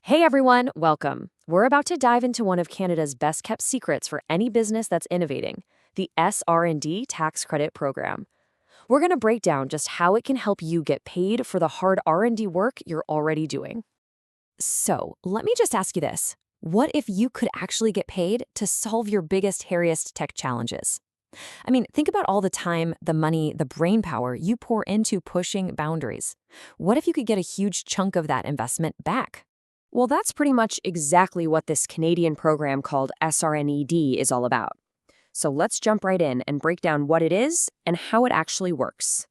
Hey everyone, welcome. We're about to dive into one of Canada's best kept secrets for any business that's innovating, the SR&D tax credit program. We're going to break down just how it can help you get paid for the hard R&D work you're already doing. So, let me just ask you this. What if you could actually get paid to solve your biggest, hairiest tech challenges? I mean, think about all the time, the money, the brain power you pour into pushing boundaries. What if you could get a huge chunk of that investment back? Well, that's pretty much exactly what this Canadian program called SR&ED is all about. So let's jump right in and break down what it is and how it actually works.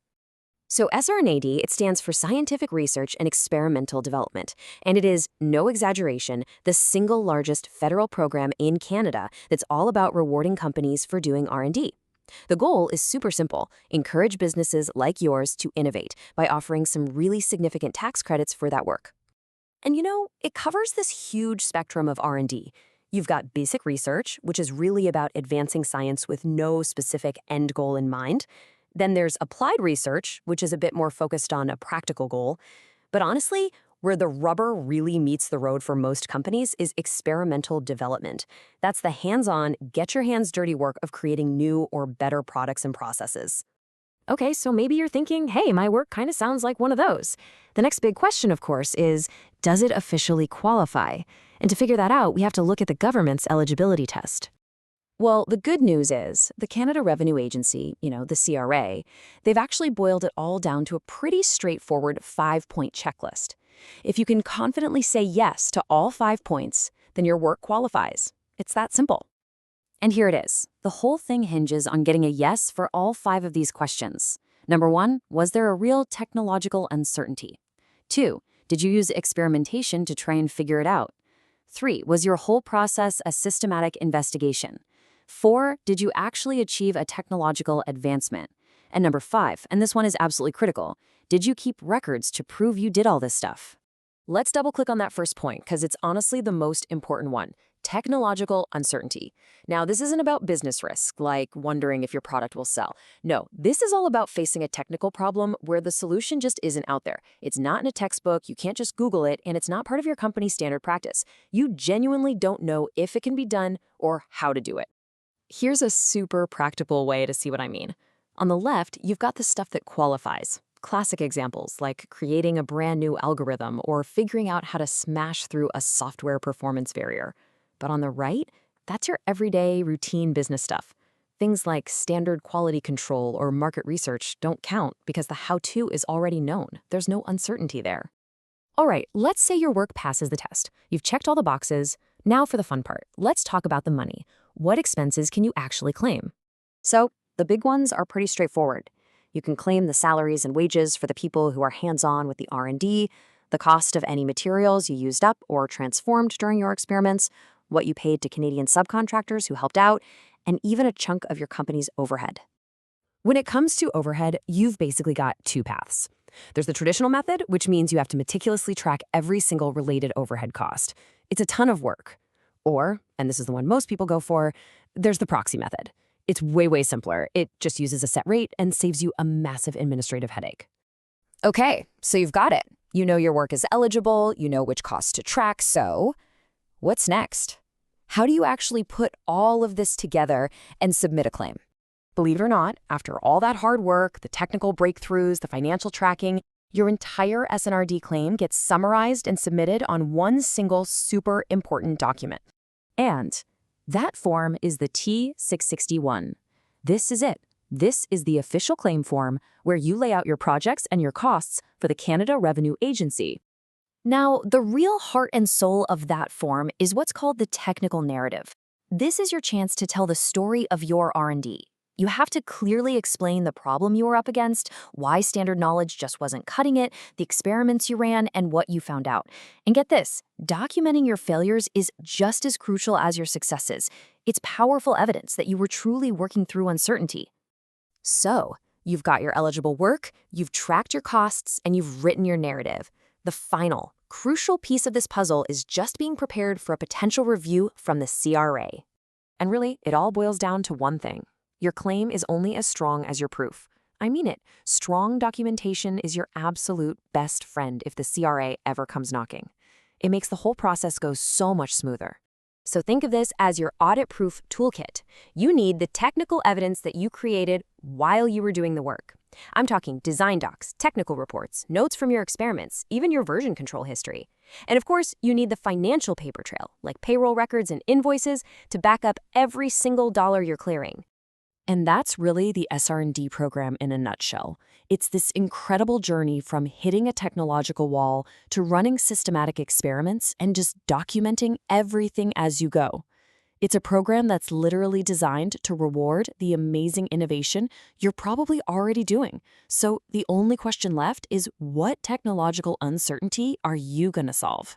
So SR&ED, it stands for Scientific Research and Experimental Development, and it is, no exaggeration, the single largest federal program in Canada that's all about rewarding companies for doing R&D. The goal is super simple: encourage businesses like yours to innovate by offering some really significant tax credits for that work. And it covers this huge spectrum of R&D. You've got basic research, which is really about advancing science with no specific end goal in mind. Then there's applied research, which is a bit more focused on a practical goal. But honestly, where the rubber really meets the road for most companies is experimental development. That's the hands-on, get your hands dirty work of creating new or better products and processes. Okay, so maybe you're thinking, hey, my work kind of sounds like one of those. The next big question, of course, is, does it officially qualify? And to figure that out, we have to look at the government's eligibility test. Well, the good news is the Canada Revenue Agency, the CRA, they've actually boiled it all down to a pretty straightforward 5-point checklist. If you can confidently say yes to all 5 points, then your work qualifies. It's that simple. And here it is. The whole thing hinges on getting a yes for all 5 of these questions. Number 1, was there a real technological uncertainty? 2, did you use experimentation to try and figure it out? 3, was your whole process a systematic investigation? 4, did you actually achieve a technological advancement? And number 5, and this one is absolutely critical, did you keep records to prove you did all this stuff? Let's double click on that first point because it's honestly the most important one: technological uncertainty. Now, this isn't about business risk, like wondering if your product will sell. No, this is all about facing a technical problem where the solution just isn't out there. It's not in a textbook, you can't just Google it, and it's not part of your company's standard practice. You genuinely don't know if it can be done or how to do it. Here's a super practical way to see what I mean. On the left, you've got the stuff that qualifies. Classic examples like creating a brand new algorithm or figuring out how to smash through a software performance barrier. But on the right, that's your everyday, routine business stuff. Things like standard quality control or market research don't count because the how-to is already known. There's no uncertainty there. All right, let's say your work passes the test. You've checked all the boxes. Now for the fun part. Let's talk about the money. What expenses can you actually claim? So, the big ones are pretty straightforward. You can claim the salaries and wages for the people who are hands-on with the R&D, the cost of any materials you used up or transformed during your experiments, what you paid to Canadian subcontractors who helped out, and even a chunk of your company's overhead. When it comes to overhead, you've basically got 2 paths. There's the traditional method, which means you have to meticulously track every single related overhead cost. It's a ton of work. Or, and this is the one most people go for, there's the proxy method. It's way simpler. It just uses a set rate and saves you a massive administrative headache. Okay, so you've got it. You know your work is eligible, you know which costs to track, so what's next? How do you actually put all of this together and submit a claim? Believe it or not, after all that hard work, the technical breakthroughs, the financial tracking, your entire SR&ED claim gets summarized and submitted on one single super important document. And that form is the T661. This is it. This is the official claim form where you lay out your projects and your costs for the Canada Revenue Agency. Now, the real heart and soul of that form is what's called the technical narrative. This is your chance to tell the story of your R&D. You have to clearly explain the problem you were up against, why standard knowledge just wasn't cutting it, the experiments you ran, and what you found out. And get this, documenting your failures is just as crucial as your successes. It's powerful evidence that you were truly working through uncertainty. So, you've got your eligible work, you've tracked your costs, and you've written your narrative. The final, crucial piece of this puzzle is just being prepared for a potential review from the CRA. And really, it all boils down to one thing. Your claim is only as strong as your proof. I mean it. Strong documentation is your absolute best friend if the CRA ever comes knocking. It makes the whole process go so much smoother. So think of this as your audit-proof toolkit. You need the technical evidence that you created while you were doing the work. I'm talking design docs, technical reports, notes from your experiments, even your version control history. And of course, you need the financial paper trail, like payroll records and invoices, to back up every single dollar you're clearing. And that's really the SR&D program in a nutshell. It's this incredible journey from hitting a technological wall to running systematic experiments and just documenting everything as you go. It's a program that's literally designed to reward the amazing innovation you're probably already doing. So the only question left is, what technological uncertainty are you going to solve?